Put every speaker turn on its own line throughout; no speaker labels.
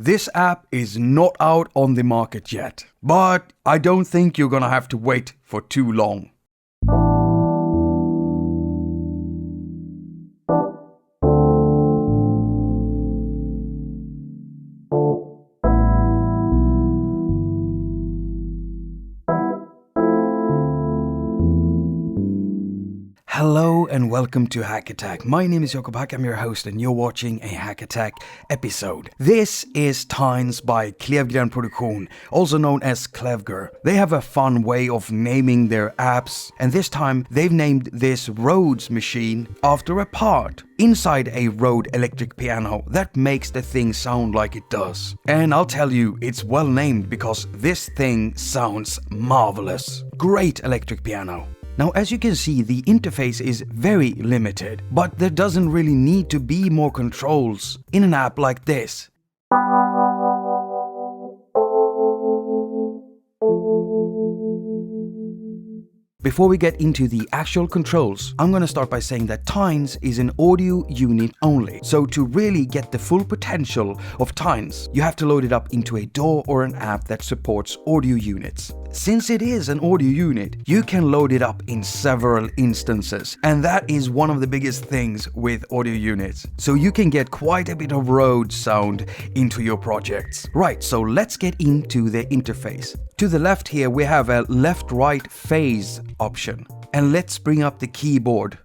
This app is not out on the market yet, but I don't think you're gonna have to wait for too long. Hello and welcome to haQ attaQ. My name is Jakob, I'm your host and you're watching a haQ attaQ episode. This is Tines by KLEVGR Produktion, also known as KLEVGR. They have a fun way of naming their apps, and this time they've named this Rhodes machine after a part inside a Rhodes electric piano that makes the thing sound like it does. And I'll tell you, it's well named because this thing sounds marvelous. Great electric piano. Now, as you can see, the interface is very limited, but there doesn't really need to be more controls in an app like this. Before we get into the actual controls, I'm gonna start by saying that Tines is an audio unit only. So to really get the full potential of Tines, you have to load it up into a DAW or an app that supports audio units. Since it is an audio unit, you can load it up in several instances, and that is one of the biggest things with audio units. So you can get quite a bit of Rhodes sound into your projects. Right, so let's get into the interface. To the left here we have a left-right phase option, and let's bring up the keyboard.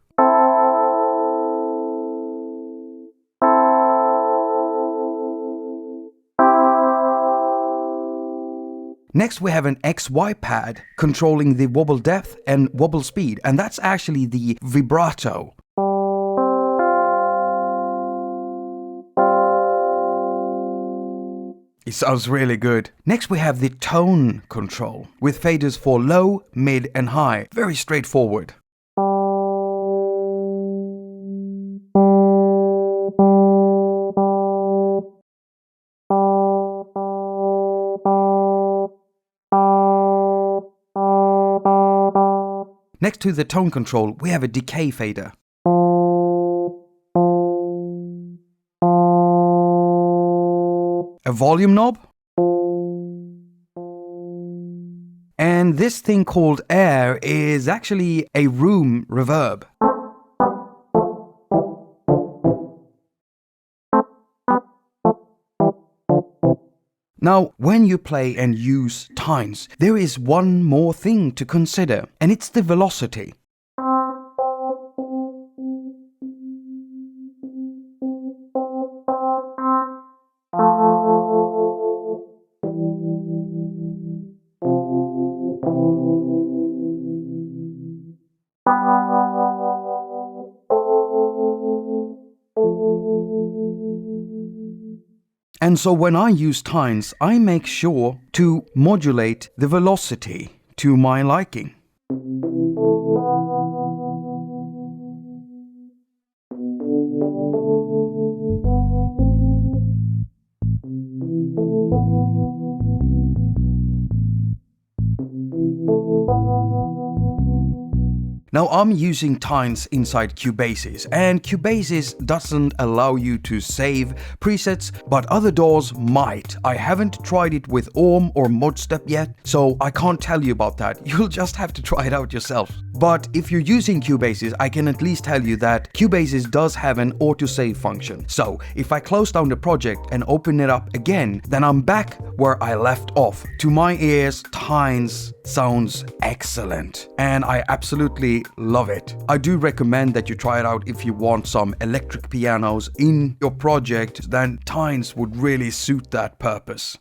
Next we have an XY pad controlling the wobble depth and wobble speed, and that's actually the vibrato. It sounds really good. Next we have the tone control with faders for low, mid and high. Very straightforward. Next to the tone control, we have a decay fader. A volume knob. And this thing called air is actually a room reverb. Now, when you play and use Tines, there is one more thing to consider, and it's the velocity. And so when I use Tines, I make sure to modulate the velocity to my liking. Now I'm using Tines inside Cubases, and Cubases doesn't allow you to save presets, but other DAWs might. I haven't tried it with Orm or Modstep yet, so I can't tell you about that. You'll just have to try it out yourself. But if you're using Cubases, I can at least tell you that Cubases does have an autosave function. So if I close down the project and open it up again, then I'm back where I left off. To my ears, Tines sounds excellent, and I absolutely love it. I do recommend that you try it out if you want some electric pianos in your project, then Tines would really suit that purpose.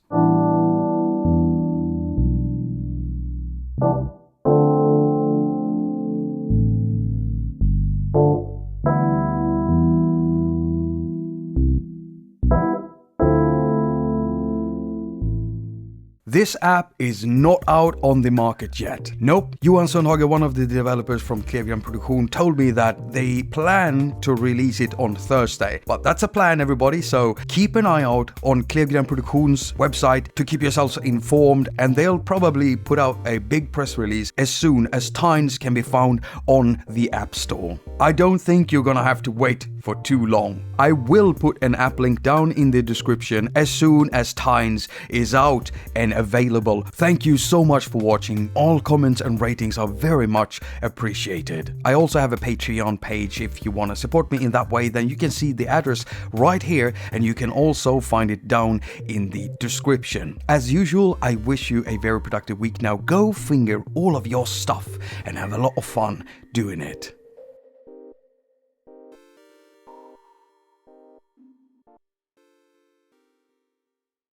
This app is not out on the market yet. Nope. Johan Sundhage, one of the developers from KLEVGR Produktion, told me that they plan to release it on Thursday. But that's a plan, everybody, so keep an eye out on KLEVGR Produktion's website to keep yourselves informed, and they'll probably put out a big press release as soon as Tines can be found on the App Store. I don't think you're gonna have to wait for too long. I will put an app link down in the description as soon as Tines is out and available. Thank you so much for watching. All comments and ratings are very much appreciated. I also have a Patreon page. If you want to support me in that way, then you can see the address right here, and you can also find it down in the description. As usual, I wish you a very productive week. Now go finger all of your stuff and have a lot of fun doing it.